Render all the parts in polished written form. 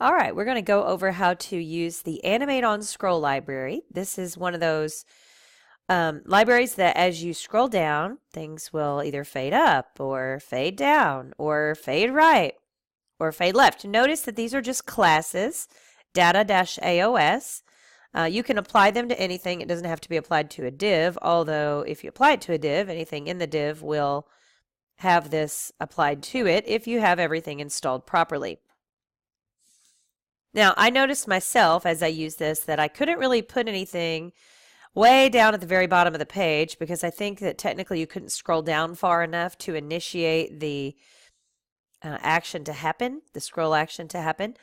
All right, we're going to go over how to use the Animate on Scroll library. This is one of those libraries that as you scroll down, things will either fade up or fade down or fade right or fade left. Notice that these are just classes, data-AOS. You can apply them to anything. It doesn't have to be applied to a div, although if you apply it to a div, anything in the div will have this applied to it if you have everything installed properly. Now, I noticed myself as I used this that I couldn't really put anything way down at the very bottom of the page because I think that technically you couldn't scroll down far enough to initiate the action to happen, the scroll action to happen.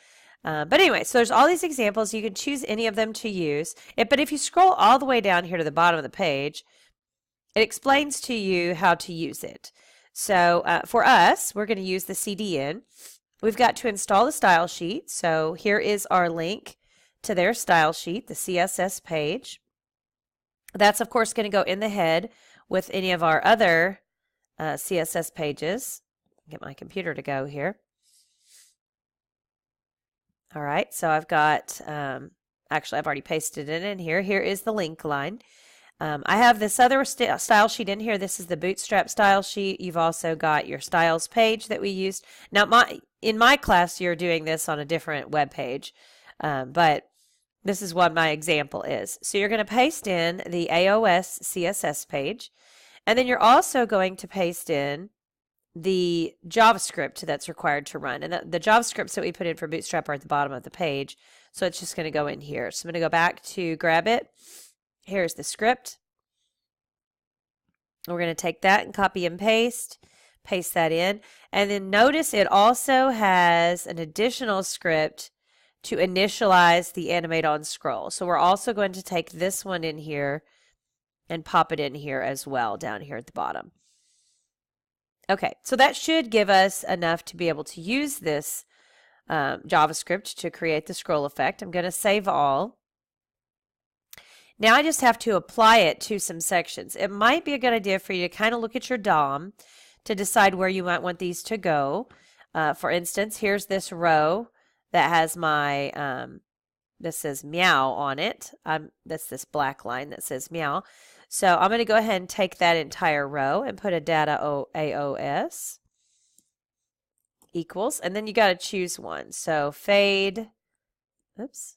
But anyway, so there's all these examples. You can choose any of them to use. But if you scroll all the way down here to the bottom of the page, it explains to you how to use it. So for us, we're going to use the CDN. We've got to install the style sheet. So here is our link to their style sheet, the CSS page. That's, of course, going to go in the head with any of our other CSS pages. Get my computer to go here. All right, so I've got, actually, I've already pasted it in here. Here is the link line. I have this other style sheet in here. This is the Bootstrap style sheet. You've also got your styles page that we used. Now, in my class, you're doing this on a different web page, but this is what my example is. So you're going to paste in the AOS CSS page, and then you're also going to paste in the JavaScript that's required to run. And the JavaScripts that we put in for Bootstrap are at the bottom of the page, so it's just going to go in here. So I'm going to go back to grab it. Here's the script. We're going to take that and copy and paste that in. And then notice it also has an additional script to initialize the Animate on Scroll. So we're also going to take this one in here and pop it in here as well, down here at the bottom. Okay, so that should give us enough to be able to use this JavaScript to create the scroll effect. I'm going to save all. Now I just have to apply it to some sections. It might be a good idea for you to kind of look at your DOM to decide where you might want these to go. For instance, here's this row that has my, this says meow on it. That's this black line that says meow. So I'm going to go ahead and take that entire row and put a data AOS equals, and then you got to choose one. So fade, oops,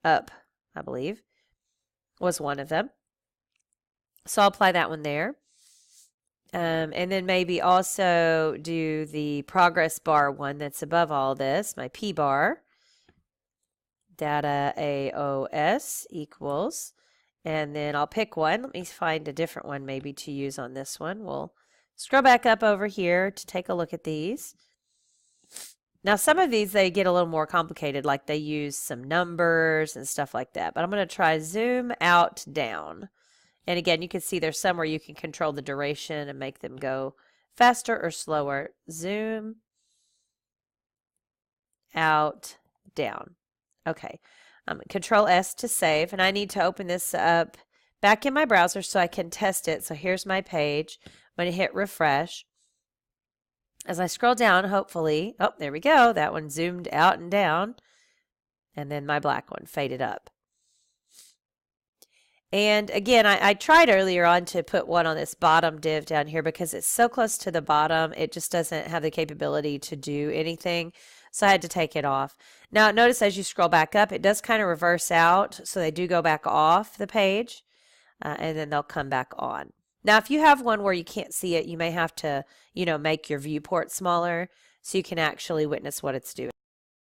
up, I believe, was one of them. So I'll apply that one there. And then maybe also do the progress bar one that's above all this, my P bar, data AOS equals, and then I'll pick one. Let me find a different one maybe to use on this one. We'll scroll back up over here to take a look at these. Now some of these, they get a little more complicated, like they use some numbers and stuff like that, but I'm going to try zoom out down. And again, you can see there's some where you can control the duration and make them go faster or slower. Zoom out down. Okay, Control S to save, and I need to open this up back in my browser so I can test it. So here's my page. I'm going to hit refresh. As I scroll down, hopefully, oh, there we go. That one zoomed out and down, and then my black one faded up. And again, I tried earlier on to put one on this bottom div down here because it's so close to the bottom, it just doesn't have the capability to do anything. So I had to take it off. Now notice as you scroll back up, it does kind of reverse out, so they do go back off the page, and then they'll come back on. Now if you have one where you can't see it, you may have to, make your viewport smaller so you can actually witness what it's doing.